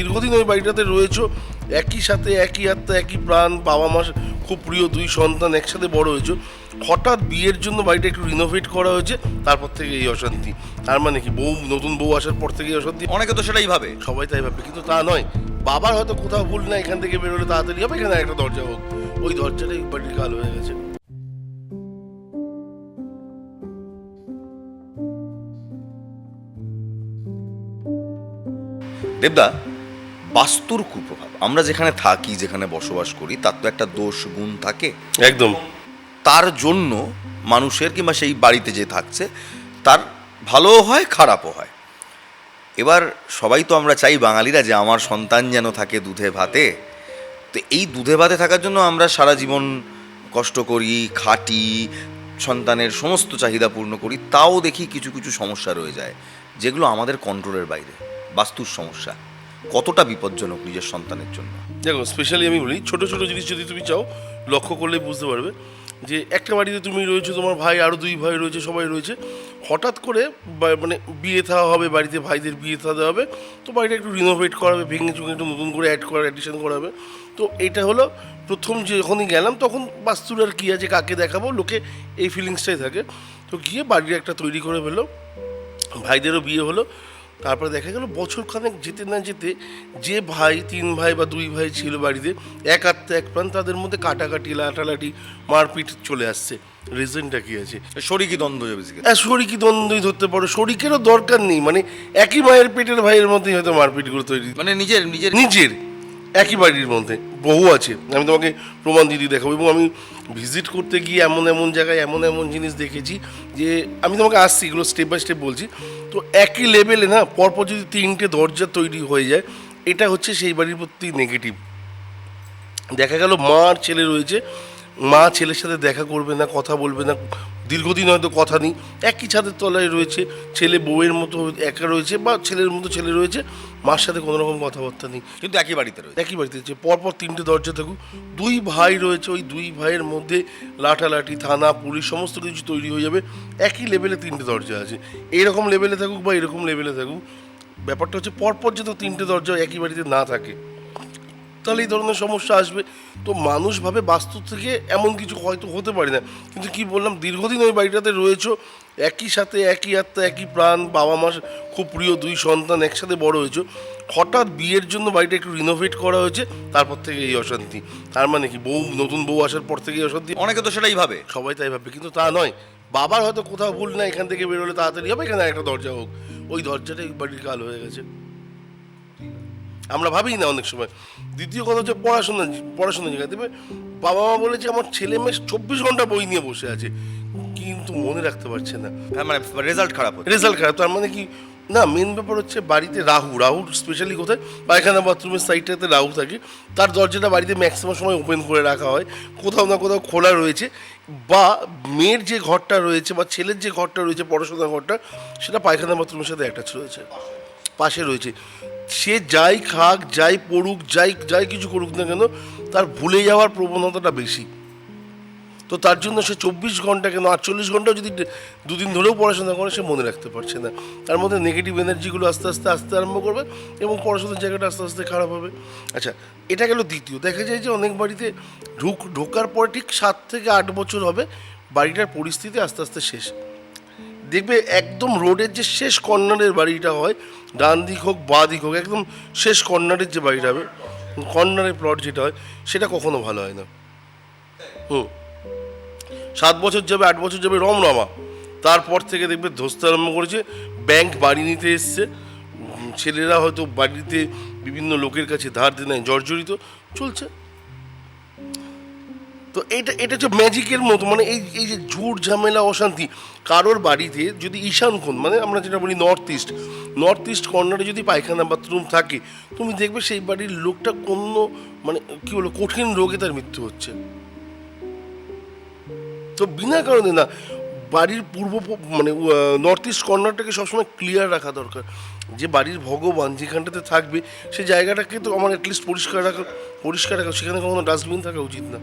দীর্ঘদিন ওই বাড়িটাতে রয়েছো, একই সাথে একই আত্মা একই প্রাণ, বাবা মা খুব প্রিয়, দুই সন্তান একসাথে বড় হয়েছো। হঠাৎ বিয়ের জন্য বাড়িটা একটু রিনোভেট করা হয়েছে, তারপর থেকে এই অশান্তি। তার মানে কি নতুন বউ আসার পর থেকে এই অশান্তি? অনেকে তো সেটাই ভাবে। সবাই তাই ভাববে, কিন্তু তা নয়। বাবার হয়তো কোথাও ভুল না, এখান থেকে বেরোলে তাড়াতাড়ি হবে, এখানে একটা দরজা হোক, ওই দরজাটাই বাড়ির কাল হয়ে গেছে। দেবদা, বাস্তুর কুপ্রভাব, আমরা যেখানে থাকি, যেখানে বসবাস করি, তার তো একটা দোষ গুণ থাকে একদম। তার জন্য মানুষের কিংবা সেই বাড়িতে যে থাকছে তার ভালোও হয় খারাপও হয়। এবার সবাই তো আমরা চাই বাঙালিরা যে আমার সন্তান যেন থাকে দুধে ভাতে। তো এই দুধে ভাতে থাকার জন্য আমরা সারা জীবন কষ্ট করি, খাটি, সন্তানের সমস্ত চাহিদা পূর্ণ করি, তাও দেখি কিছু কিছু সমস্যা রয়ে যায় যেগুলো আমাদের কন্ট্রোলের বাইরে। বাস্তুর সমস্যা কতটা বিপজ্জনক নিজের সন্তানের জন্য। দেখো, স্পেশালি আমি বলি, ছোটো ছোটো জিনিস যদি তুমি চাও লক্ষ্য করলে বুঝতে পারবে যে একটা বাড়িতে তুমি রয়েছো, তোমার ভাই আরও দুই ভাই রয়েছে, সবাই রয়েছে, হঠাৎ করে মানে বিয়ে থা হবে বাড়িতে, ভাইদের বিয়ে থা দেওয়া হবে, তো বাড়িটা একটু রিনোভেট করা হবে, ভেঙে চুঙে একটু নতুন করে অ্যাডিশন করা হবে। তো এটা হলো প্রথম, যখনই গেলাম তখন বাস্তুর আর কী আছে, কাকে দেখাবো, লোকে এই ফিলিংসটাই থাকে। তো গিয়ে বাড়ির একটা তৈরি করে ফেলো, ভাইদেরও বিয়ে হলো। তারপরে দেখা গেল বছরখানেক যেতে না যেতে যে ভাই, তিন ভাই বা দুই ভাই ছিল বাড়িতে, এক আত্মা এক প্রাণ, তাদের মধ্যে কাটাকাটি, লাটালাটি, মারপিট চলে আসছে। রিজনটা কী আছে? শরিকি দ্বন্দ্ব। শরিকি দ্বন্দ্বই ধরতে পারো, শরিকেরও দরকার নেই, মানে একই মায়ের পেটের ভাইয়ের মধ্যেই হয়তো মারপিটগুলো তৈরি, মানে নিজের নিজের নিজের একই বাড়ির মধ্যে বহু আছে। আমি তোমাকে প্রমাণ দিয়ে দেখাবো। এবং আমি ভিজিট করতে গিয়ে এমন এমন জায়গায় এমন এমন জিনিস দেখেছি যে আমি তোমাকে আসছি, এগুলো স্টেপ বাই স্টেপ বলছি। তো একই লেভেলে না, পরপর যদি তিনটে দরজা তৈরি হয়ে যায়, এটা হচ্ছে সেই বাড়ির প্রতি নেগেটিভ। দেখা গেল মা আর ছেলে রয়েছে, মা ছেলের সাথে দেখা করবে না, কথা বলবে না, দীর্ঘদিন হয়তো কথা নেই, একই ছাদের তলায় রয়েছে, ছেলে বউয়ের মতো একা রয়েছে বা ছেলের মতো ছেলে রয়েছে, মার সাথে কোনো রকম কথাবার্তা নেই, কিন্তু একই বাড়িতে রয়েছে। একই বাড়িতে রয়েছে। পরপর তিনটে দরজা থাকুক, দুই ভাই রয়েছে, ওই দুই ভাইয়ের মধ্যে লাঠালাঠি, থানা পুলিশ সমস্ত কিছু তৈরি হয়ে যাবে। একই লেভেলে তিনটে দরজা আছে, এইরকম লেভেলে থাকুক বা এরকম লেভেলে থাকুক, ব্যাপারটা হচ্ছে পরপর যদি তিনটে দরজা একই বাড়িতে না থাকে, তাহলে এই ধরনের সমস্যা আসবে। তো মানুষ ভাবে বাস্তু থেকে এমন কিছু হয়তো হতে পারে না, কিন্তু কি বললাম, দীর্ঘদিন ওই বাড়িটাতে রয়েছো, একই সাথে একই আত্মা একই প্রাণ, বাবা মা খুব প্রিয়, দুই সন্তান একসাথে বড় হয়েছো, হঠাৎ বিয়ের জন্য বাড়িটা একটু রিনোভেট করা হয়েছে, তারপর থেকে এই অশান্তি। তার মানে কি নতুন বউ আসার পর থেকে এই অশান্তি? অনেকে তো সেটাই ভাবে। সবাই তাই ভাববে, কিন্তু তা নয়। বাবার হয়তো কোথাও ভুল না, এখান থেকে বেরোলে তাড়াতাড়ি হবে, এখানে একটা দরজা হোক, ওই দরজাটাই বাড়ির কাল হয়ে গেছে। আমরা ভাবি না অনেক সময়। দ্বিতীয় কথা হচ্ছে পড়াশোনা জায়গায় দেবে, বাবা মা বলেছে আমার ছেলে মেয়ে 24 ঘন্টা বই নিয়ে বসে আছে, কিন্তু মনে রাখতে পারছে না, হ্যাঁ, মানে রেজাল্ট খারাপ হচ্ছে। রেজাল্ট খারাপ। তার মানে কি না, মেন ব্যাপার হচ্ছে বাড়িতে রাহু স্পেশালি কোথায়, পায়খানা বাথরুমের সাইডটাতে রাহু থাকে, তার দরজাটা বাড়িতে ম্যাক্সিমাম সময় ওপেন করে রাখা হয়, কোথাও না কোথাও খোলা রয়েছে, বা মেয়ের যে ঘরটা রয়েছে বা ছেলের যে ঘরটা রয়েছে, পড়াশোনার ঘরটা, সেটা পায়খানা বাথরুমের সাথে অ্যাটাচ রয়েছে, পাশে রয়েছে। সে যাই খাক, যাই পড়ুক, যাই কিছু করুক না কেন, তার ভুলে যাওয়ার প্রবণতাটা বেশি। তো তার জন্য সে 24 ঘন্টা কেন 48 ঘন্টাও যদি দুদিন ধরেও পড়াশোনা করে, সে মনে রাখতে পারছে না, তার মধ্যে নেগেটিভ এনার্জিগুলো আস্তে আস্তে আসতে আরম্ভ করবে এবং পড়াশোনার জায়গাটা আস্তে আস্তে খারাপ হবে। আচ্ছা, এটা গেল দ্বিতীয়। দেখা যায় যে অনেক বাড়িতে ঢোকার পরে ঠিক 7 থেকে 8 বছর হবে, বাড়িটার পরিস্থিতি আস্তে আস্তে শেষ। দেখবে একদম রোডের যে শেষ কর্নারের বাড়িটা হয়, ডান দিক হোক বা দিক হোক, একদম শেষ কর্নারের যে বাড়িটা হবে, কর্নারের প্লট যেটা হয়, সেটা কখনো ভালো হয় না। 7 বছর যাবে, 8 বছর যাবে রমরমা, তারপর থেকে দেখবে ধসতে আরম্ভ করেছে, ব্যাংক বাড়ি নিতে এসছে, ছেলেরা হয়তো বাড়িতে বিভিন্ন লোকের কাছে ধার দেনায় জর্জরিত চলছে। তো এটা হচ্ছে ম্যাজিকের মতো, মানে এই যে ঝুট ঝামেলা অশান্তি, কারোর বাড়িতে যদি ঈশান কোণ, মানে আমরা যেটা বলি নর্থ ইস্ট কর্নারে যদি পায়খানা বাথরুম থাকে, তুমি দেখবে সেই বাড়ির লোকটা কোনো মানে কী বলো, কঠিন রোগে তার মৃত্যু হচ্ছে। তো বিনা কারণে না, বাড়ির মানে নর্থ ইস্ট কর্নারটাকে সবসময় ক্লিয়ার রাখা দরকার, যে বাড়ির ভগবান যেখানটাতে থাকবে সেই জায়গাটাকে তো আমার অ্যাটলিস্ট পরিষ্কার রাখা, সেখানে কখনো ডাস্টবিন থাকা উচিত না।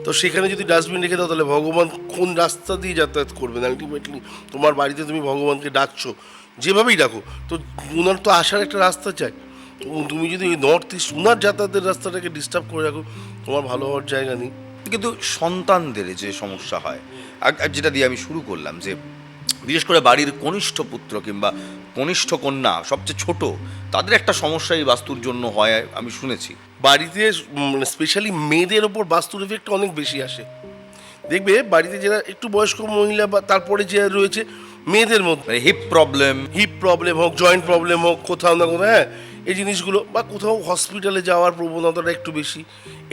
তো সেখানে যদি ডাস্টবিন রেখে দাও, তাহলে ভগবান কোন রাস্তা দিয়ে যাতায়াত করবেন? আলটিমেটলি তোমার বাড়িতে তুমি ভগবানকে ডাকছো, যেভাবেই ডাকো, তো ওনার তো আসার একটা রাস্তা চাই। এবং তুমি যদি ওই নর্থ ইস্ট উনার যাতায়াতের রাস্তাটাকে ডিস্টার্ব করে রাখো, তোমার ভালো হওয়ার জায়গা নেই। কিন্তু সন্তানদের যে সমস্যা হয়, আর যেটা দিয়ে আমি শুরু করলাম, যে বিশেষ করে বাড়ির কনিষ্ঠ পুত্র কিংবা কনিষ্ঠ কন্যা সবচেয়ে ছোট, তাদের একটা সমস্যা এই বাস্তুর জন্য হয় আমি শুনেছি। বাড়িতে স্পেশালি মেয়েদের ওপর বাস্তুর এফেক্ট অনেক বেশি আসে। দেখবে বাড়িতে যারা একটু বয়স্ক মহিলা বা তারপরে যে রয়েছে মেয়েদের মধ্যে মানে হিপ প্রবলেম হোক, জয়েন্ট প্রবলেম হোক, কোথাও না কোথাও, হ্যাঁ, এই জিনিসগুলো, বা কোথাও হসপিটালে যাওয়ার প্রবণতাটা একটু বেশি,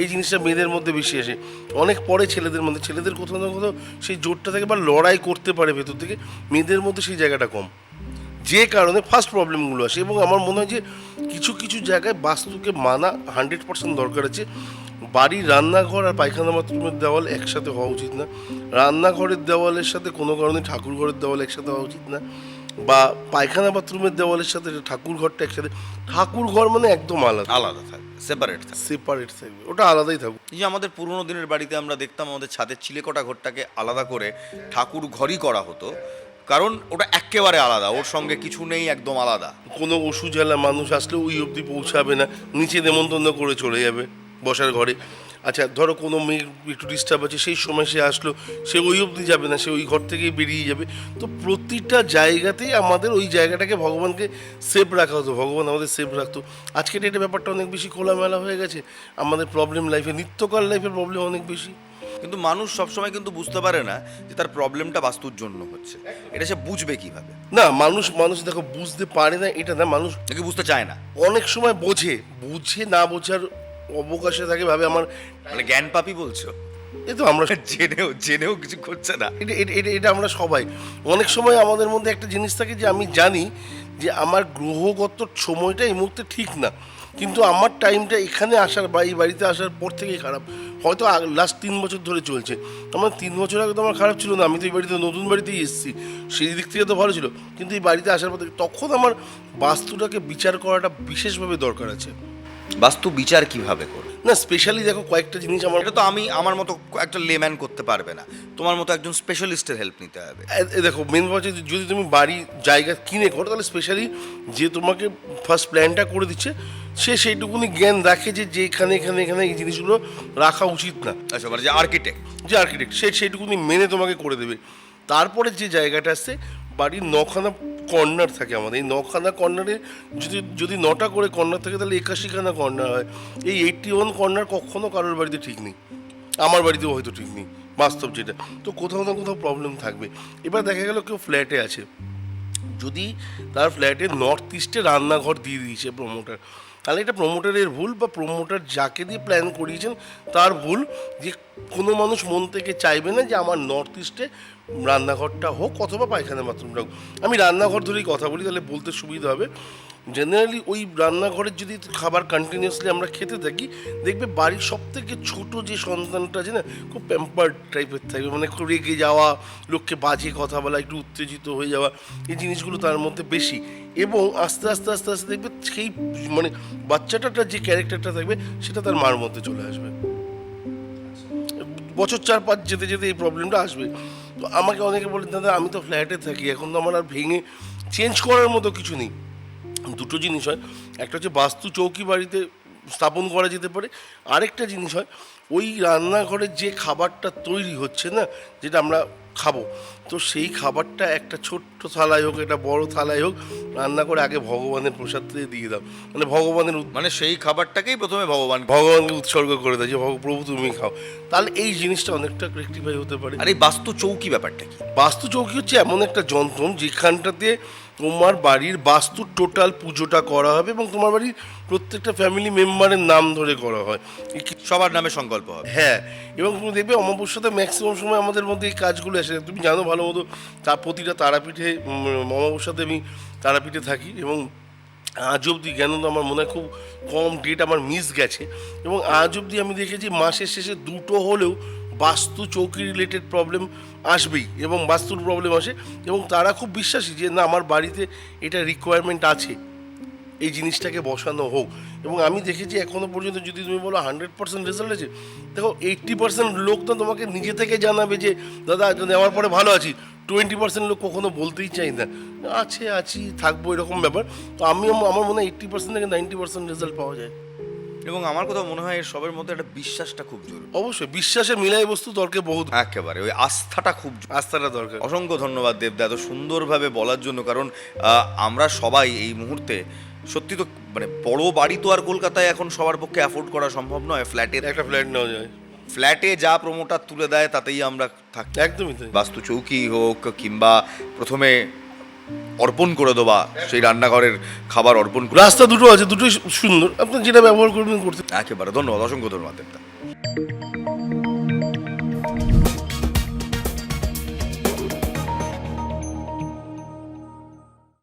এই জিনিসটা মেয়েদের মধ্যে বেশি আসে। অনেক পরে ছেলেদের মধ্যে, ছেলেদের কোথাও না কোথাও সেই জোরটা থেকে বা লড়াই করতে পারে ভেতর থেকে, মেয়েদের মধ্যে সেই জায়গাটা কম, যে কারণে ফার্স্ট প্রবলেমগুলো আসে। এবং আমার মনে হয় যে কিছু কিছু জায়গায় বাস্তুকে মানা 100% দরকার আছে। বাড়ির রান্নাঘর আর পায়খানা বাথরুমের দেওয়াল একসাথে হওয়া উচিত না, রান্নাঘরের দেওয়ালের সাথে কোনো কারণে ঠাকুর ঘরের দেওয়াল একসাথে হওয়া উচিত না, বা পায়খানা বাথরুমের দেওয়ালের সাথে ঠাকুর ঘরটা একসাথে, ঠাকুর ঘর মানে একদম আলাদা আলাদা থাকে, সেপারেট থাকবে, ওটা আলাদাই থাকবে। এই যে আমাদের পুরোনো দিনের বাড়িতে আমরা দেখতাম আমাদের ছাদের চিলেকোঠা ঘরটাকে আলাদা করে ঠাকুর ঘরই করা হতো, কারণ ওটা একেবারে আলাদা, ওর সঙ্গে কিছু নেই, একদম আলাদা। কোনো অসুঝালা মানুষ আসলে ওই অবধি পৌঁছাবে না, নিচে নেমন্তন্ন করে চলে যাবে বসার ঘরে। আচ্ছা, ধরো কোনো মেয়ে একটু ডিস্টার্ব আছে, সেই সময় সে আসলো, সে ওই অবধি যাবে না, সে ওই ঘর থেকেই বেরিয়ে যাবে। তো প্রতিটা জায়গাতেই আমাদের ওই জায়গাটাকে ভগবানকে সেফ রাখা হতো, ভগবান আমাদের সেফ রাখতো। আজকের ডেটে ব্যাপারটা অনেক বেশি খোলামেলা হয়ে গেছে, আমাদের প্রবলেম লাইফে, নিত্যকাল লাইফের প্রবলেম অনেক বেশি। কিন্তু মানুষ সবসময় কিন্তু বুঝতে পারে না যে তার প্রবলেমটা বাস্তুর জন্য হচ্ছে, এটা সে বুঝবে কিভাবে? না, মানুষ দেখো বুঝতে পারে না এটা না, মানুষ নাকি বুঝতে চায় না, অনেক সময় বুঝে না বোঝার অবকাশে থাকে, ভাবে আমার, মানে জ্ঞান পাপি বলছো? এ তো আমরা জেনেও কিছু করছে না। এটা আমরা সবাই, অনেক সময় আমাদের মধ্যে একটা জিনিস থাকে যে আমি জানি যে আমার গ্রহগত সময়টা এই মুহূর্তে ঠিক না, কিন্তু আমার টাইমটা এখানে আসার বা এই বাড়িতে আসার পর থেকেই খারাপ। হয়তো লাস্ট 3 বছর ধরে চলছে, আমার 3 বছর আগে তো আমার খারাপ ছিল না, আমি তো এই বাড়িতে নতুন বাড়িতেই এসেছি, সেই দিক থেকে তো ভালো ছিল, কিন্তু এই বাড়িতে আসার পর থেকে তখন আমার বাস্তুটাকে বিচার করাটা বিশেষভাবে দরকার আছে। বাস্তু বিচার কিভাবে করবে? না, স্পেশালি দেখো কয়েকটা জিনিস এটা তো আমার মতো একটা লেম্যান করতে পারবে না, তোমার মতো একজন স্পেশালিস্টের হেল্প নিতে হবে। দেখো মেন কথা, যদি তুমি বাড়ি জায়গা কিনে করো, তাহলে স্পেশালি যে তোমাকে ফার্স্ট প্ল্যানটা করে দিচ্ছে, সে সেইটুকুনি জ্ঞান রাখে যে এখানে এখানে এখানে এই জিনিসগুলো রাখা উচিত না। আচ্ছা, মানে যে আর্কিটেক্ট সে সেইটুকুনি মেনে তোমাকে করে দেবে। তারপরে যে জায়গাটা আসছে, বাড়ির 9খানা কর্নার থাকে আমাদের, এই 9খানা কর্নারে যদি 9টা করে কর্নার থাকে, তাহলে 81খানা কর্নার হয়। এই 81 কর্নার কখনো কারোর বাড়িতে ঠিক নেই, আমার বাড়িতেও হয়তো ঠিক নেই, বাস্তব যেটা। তো কোথাও না কোথাও প্রবলেম থাকবে। এবার দেখা গেল কেউ ফ্ল্যাটে আছে, যদি তার ফ্ল্যাটে নর্থ ইস্টে রান্নাঘর দিয়ে দিয়েছে প্রমোটার, তাহলে এটা প্রমোটারের ভুল, বা প্রমোটার যাকে দিয়ে প্ল্যান করিয়েছেন তার ভুল। যে কোনো মানুষ মন থেকে চাইবে না যে আমার নর্থ ইস্টে রান্নাঘরটা হোক অথবা পায়খানা বাথরুমটা হোক। আমি রান্নাঘর ধরেই কথা বলি, তাহলে বলতে সুবিধা হবে। জেনারেলি ওই রান্নাঘরের যদি খাবার কন্টিনিউয়াসলি আমরা খেতে থাকি, দেখবে বাড়ির সব থেকে ছোটো যে সন্তানটা আছে না, খুব প্যাম্পার্ড টাইপের থাকবে, মানে খুব রেগে যাওয়া, লোককে বাজে কথা বলা, একটু উত্তেজিত হয়ে যাওয়া, এই জিনিসগুলো তার মধ্যে বেশি। এবং আস্তে আস্তে আস্তে আস্তে দেখবে সেই মানে বাচ্চাটার যে ক্যারেক্টারটা থাকবে, সেটা তার মার মধ্যে চলে আসবে। বছর 4-5 যেতে যেতে এই প্রবলেমটা আসবে। তো আমাকে অনেকে বলে, দাদা আমি তো ফ্ল্যাটে থাকি, এখন তো আমার আর ভেঙে চেঞ্জ করার মতো কিছু নেই। দুটো জিনিস হয়, একটা হচ্ছে বাস্তু চৌকি বাড়িতে স্থাপন করা যেতে পারে, আরেকটা জিনিস হয় ওই রান্নাঘরের যে খাবারটা তৈরি হচ্ছে না, যেটা আমরা খাবো, তো সেই খাবারটা একটা ছোট্ট থালায় হোক, একটা বড় থালায় হোক, রান্না করে আগে ভগবানের প্রসাদ দিয়ে দাও, মানে ভগবানের মানে সেই খাবারটাকেই প্রথমে ভগবানকে উৎসর্গ করে দাও, যে প্রভু তুমি খাও, তাহলে এই জিনিসটা অনেকটা রেক্টিফাই হতে পারে। আর এই বাস্তু চৌকি ব্যাপারটা কি? বাস্তু চৌকি হচ্ছে এমন একটা যন্ত্র যেখানটাতে তোমার বাড়ির বাস্তুর টোটাল পুজোটা করা হবে, এবং তোমার বাড়ির প্রত্যেকটা ফ্যামিলি মেম্বারের নাম ধরে করা হয়, সবার নামে সংকল্প হবে। হ্যাঁ, এবং তুমি দেখবে অমাবস্যাতে ম্যাক্সিমাম সময় আমাদের মধ্যে এই কাজগুলো আসে। তুমি জানো ভালো মতো, প্রতিটা তারাপীঠে অমাবস্যাতে আমি তারাপীঠে থাকি, এবং আজ অবধি জ্ঞান আমার মনে হয় খুব কম ডেট আমার মিস গেছে, এবং আজ অবধি আমি দেখেছি মাসের শেষে 2টো হলেও বাস্তু চৌকি রিলেটেড প্রবলেম আসবেই, এবং বাস্তুর প্রবলেম আসে, এবং তারা খুব বিশ্বাসী যে না আমার বাড়িতে এটা রিকোয়ারমেন্ট আছে, এই জিনিসটাকে বসানো হোক। এবং আমি দেখেছি এখনও পর্যন্ত যদি তুমি বলো 100% রেজাল্ট আছে, দেখো 80% লোক তো তোমাকে নিজে থেকে জানাবে যে দাদা নেওয়ার পরে ভালো আছি, 20% লোক কখনো বলতেই চাই না আছি থাকবো এরকম ব্যাপার। তো আমার মনে হয় 80% থেকে 90% রেজাল্ট পাওয়া যায়। এবং আমার কথা মনে হয় এর সবের মধ্যে একটা বিশ্বাসটা খুব জরুরি। অবশ্যই বিশ্বাসের মিলাই বস্তু তর্কে বহুত, একেবারে ওই আস্থাটা খুব আস্থাটা দরকার। অসংখ্য ধন্যবাদ দেবদা এত সুন্দরভাবে বলার জন্য। কারণ আমরা সবাই এই মুহূর্তে সত্যি তো মানে বড় বাড়ি তো আর কলকাতায় এখন সবার পক্ষে অ্যাফোর্ড করা সম্ভব নয়। একটা ফ্ল্যাট নেওয়া যায়, ফ্ল্যাটে যা প্রমোটার তুলে দেয় তাতেই আমরা থাকি। একদমই তাই। বাস্তু চৌকি হোক কিংবা প্রথমে অর্পণ করে দেওয়া সেই রান্নাঘরের খাবার অর্পণ করে, রাস্তা দুটো আছে, দুটোই সুন্দর, আপনি যেটা ব্যবহার করবেন করতে। একেবারে ধন্যবাদ, অসংখ্য ধন্যবাদ দেবদা।